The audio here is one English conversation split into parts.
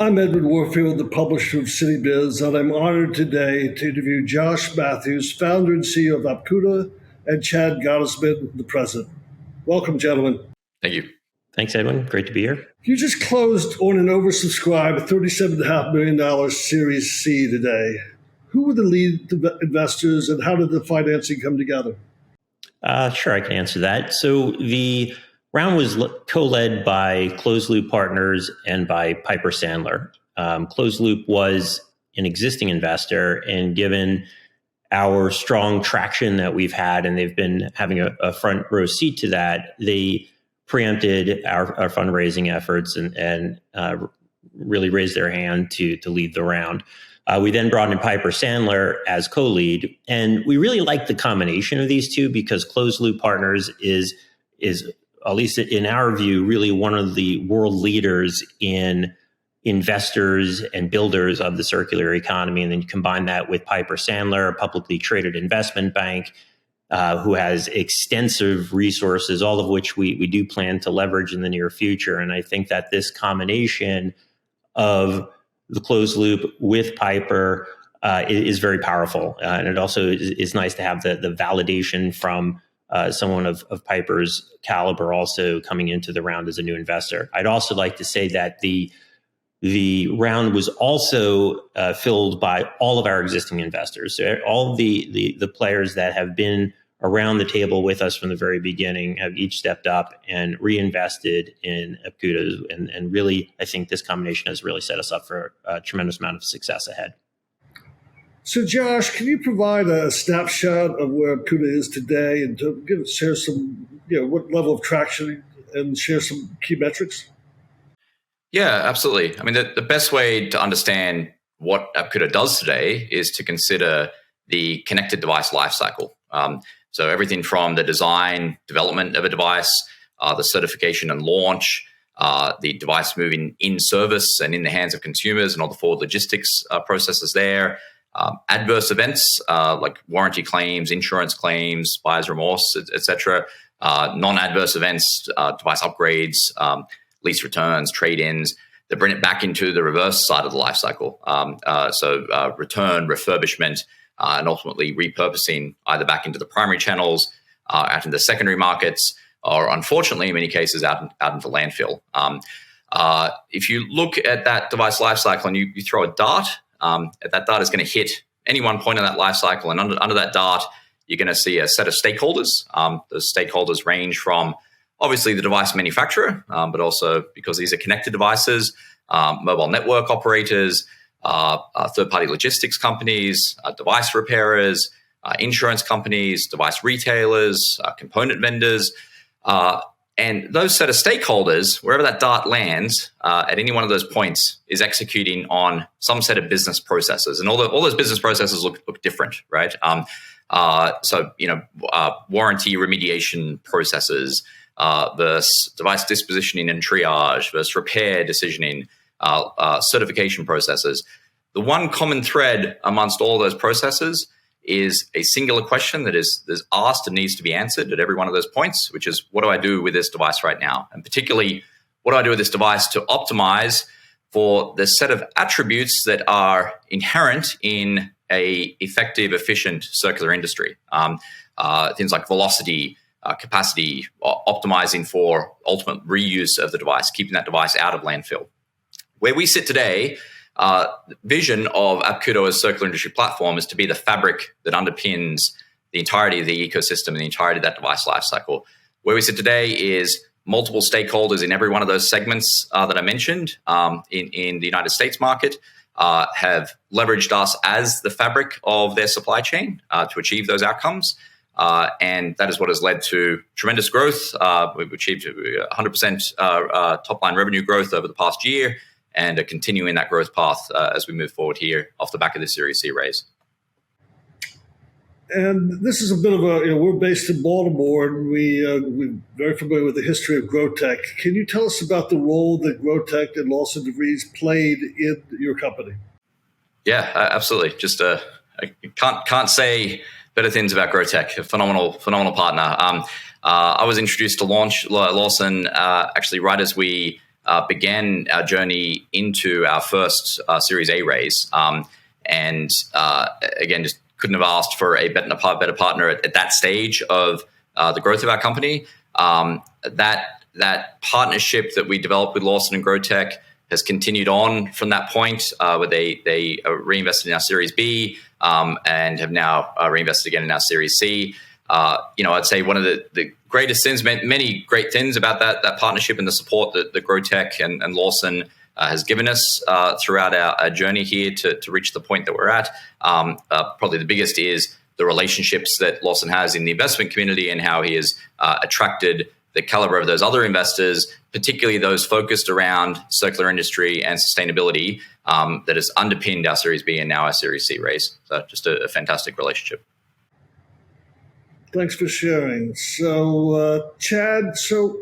I'm Edward Warfield, the publisher of Citybiz, and I'm honored today to interview Josh Matthews, founder and CEO of Apkudo, and Chad Gottesman, the president. Welcome, gentlemen. Thank you. Thanks, Edwin. Great to be here. You just closed on an oversubscribed $37.5 million Series C today. Who were the lead investors, and how did the financing come together? Sure, I can answer that. So the round was co-led by Closed Loop Partners and by Piper Sandler. Closed Loop was an existing investor, and given our strong traction that we've had, and they've been having a front row seat to that, they preempted our fundraising efforts and really raised their hand to lead the round. We then brought in Piper Sandler as co-lead, and we really like the combination of these two because Closed Loop Partners is at least in our view, really one of the world leaders in investors and builders of the circular economy. And then you combine that with Piper Sandler, a publicly traded investment bank, who has extensive resources, all of which we do plan to leverage in the near future. And I think that this combination of the Closed Loop with Piper is very powerful. And it also is nice to have the validation from someone of Piper's caliber also coming into the round as a new investor. I'd also like to say that the round was also filled by all of our existing investors. So all of the players that have been around the table with us from the very beginning have each stepped up and reinvested in Apkudo. And really, I think this combination has really set us up for a tremendous amount of success ahead. So, Josh, can you provide a snapshot of where Apkudo is today and share some, what level of traction and share some key metrics? Yeah, absolutely. I mean, the best way to understand what Apkudo does today is to consider the connected device lifecycle. So everything from the design, development of a device, the certification and launch, the device moving in service and in the hands of consumers and all the forward logistics processes there, adverse events like warranty claims, insurance claims, buyer's remorse, etc., non-adverse events, device upgrades, lease returns, trade-ins, that bring it back into the reverse side of the life cycle. So return, refurbishment, and ultimately repurposing either back into the primary channels, out into the secondary markets, or unfortunately, in many cases, out into landfill. If you look at that device lifecycle and you throw a dart, that dart is going to hit any one point in that lifecycle, and under that dart, you're going to see a set of stakeholders. Those stakeholders range from obviously the device manufacturer, but also because these are connected devices, mobile network operators, third-party logistics companies, device repairers, insurance companies, device retailers, component vendors. And those set of stakeholders, wherever that dart lands, at any one of those points, is executing on some set of business processes. And all those business processes look different, right? Warranty remediation processes, versus device dispositioning and triage, versus repair decisioning, certification processes. The one common thread amongst all those processes is a singular question that is asked and needs to be answered at every one of those points, which is, what do I do with this device right now? And particularly, what do I do with this device to optimize for the set of attributes that are inherent in a effective, efficient circular industry? Things like velocity, capacity, optimizing for ultimate reuse of the device, keeping that device out of landfill. Where we sit today, vision of Apkudo as a circular industry platform is to be the fabric that underpins the entirety of the ecosystem and the entirety of that device lifecycle. Where we sit today is multiple stakeholders in every one of those segments that I mentioned in the United States market have leveraged us as the fabric of their supply chain to achieve those outcomes. And that is what has led to tremendous growth. We've achieved 100% top-line revenue growth over the past year, and are continuing that growth path as we move forward here off the back of the Series C raise. And this is a bit of we're based in Baltimore, and we're very familiar with the history of GrowthTech. Can you tell us about the role that GrowthTech and Lawson DeVries played in your company? Yeah, absolutely. Just I can't say better things about GrowthTech. A phenomenal partner. I was introduced to Lawson actually right as we began our journey into our first Series A raise. And again, just couldn't have asked for a better partner at that stage of the growth of our company. That partnership that we developed with Lawson and GrowthTech has continued on from that point, where they reinvested in our Series B and have now reinvested again in our Series C. I'd say one of the greatest things, many great things about that partnership and the support that GrowthTech and Lawson has given us throughout our journey here to reach the point that we're at. Probably the biggest is the relationships that Lawson has in the investment community and how he has attracted the caliber of those other investors, particularly those focused around circular industry and sustainability, that has underpinned our Series B and now our Series C raise. So just a fantastic relationship. Thanks for sharing. So, Chad,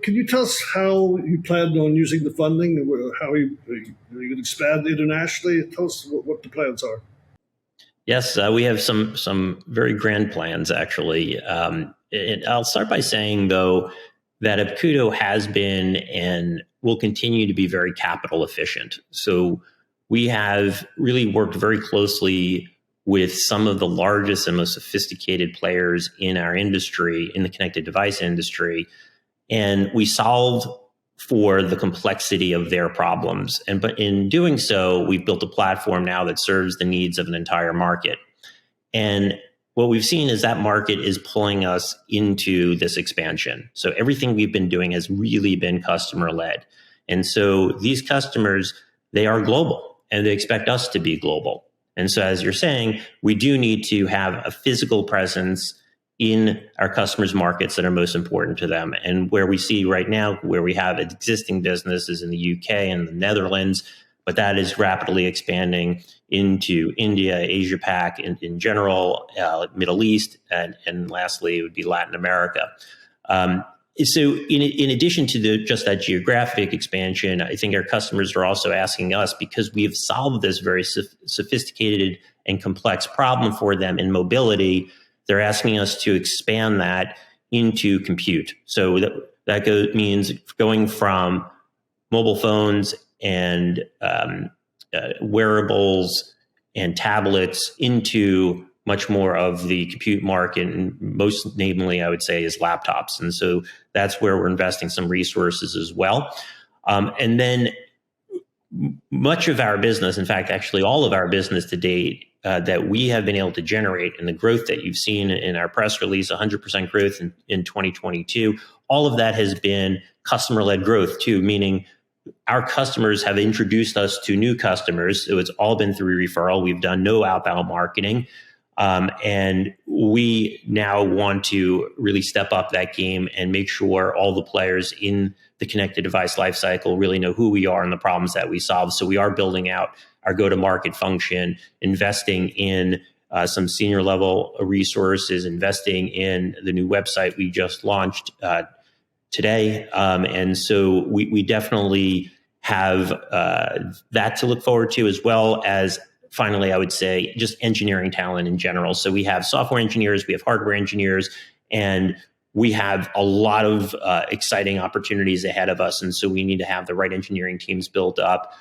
can you tell us how you plan on using the funding? How are you going to expand internationally? Tell us what the plans are. Yes, we have some very grand plans, actually. I'll start by saying, though, that Apkudo has been and will continue to be very capital efficient. So we have really worked very closely with some of the largest and most sophisticated players in our industry, in the connected device industry, and we solved for the complexity of their problems. But in doing so, we've built a platform now that serves the needs of an entire market. And what we've seen is that market is pulling us into this expansion. So everything we've been doing has really been customer led. And so these customers, they are global and they expect us to be global. And so as you're saying, we do need to have a physical presence in our customers' markets that are most important to them. And where we see right now, where we have existing businesses in the UK and the Netherlands, but that is rapidly expanding into India, Asia Pac in general, Middle East, and lastly, it would be Latin America. So in addition to just that geographic expansion, I think our customers are also asking us, because we have solved this very sophisticated and complex problem for them in mobility, they're asking us to expand that into compute. So that means going from mobile phones and wearables and tablets into much more of the compute market, and most namely, I would say, is laptops. And so that's where we're investing some resources as well. And then much of our business, in fact, actually all of our business to date, that we have been able to generate, and the growth that you've seen in our press release, 100% growth in 2022, all of that has been customer-led growth too, meaning our customers have introduced us to new customers. So it's all been through referral. We've done no outbound marketing. And we now want to really step up that game and make sure all the players in the connected device lifecycle really know who we are and the problems that we solve. So we are building out our go-to-market function, investing in some senior level resources, investing in the new website we just launched today. And so we definitely have that to look forward to, as well as, finally, I would say, just engineering talent in general. So we have software engineers, we have hardware engineers, and we have a lot of exciting opportunities ahead of us. And so we need to have the right engineering teams built up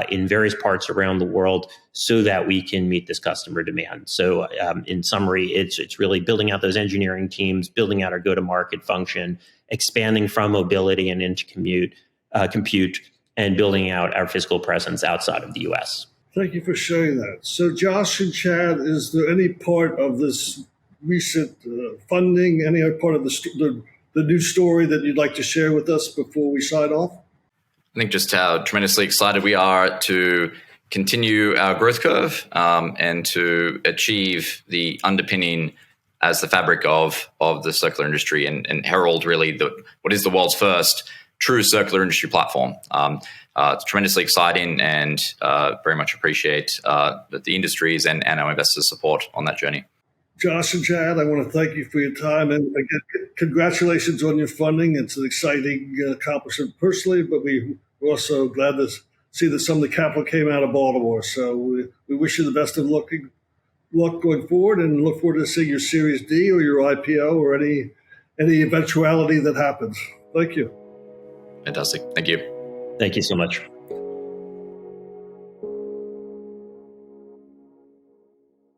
in various parts around the world so that we can meet this customer demand. So in summary, it's really building out those engineering teams, building out our go-to-market function, expanding from mobility and into compute, and building out our physical presence outside of the US. Thank you for sharing that. So Josh and Chad, is there any part of this recent funding, any other part of the new story that you'd like to share with us before we sign off? I think just how tremendously excited we are to continue our growth curve and to achieve the underpinning as the fabric of the circular industry and herald really what is the world's first true circular industry platform. It's tremendously exciting and very much appreciate the industries and our investors' support on that journey. Josh and Chad, I want to thank you for your time. And again, congratulations on your funding. It's an exciting accomplishment personally, but we're also glad to see that some of the capital came out of Baltimore. So we wish you the best of luck going forward, and look forward to seeing your Series D or your IPO or any eventuality that happens. Thank you. Fantastic. Thank you. Thank you so much.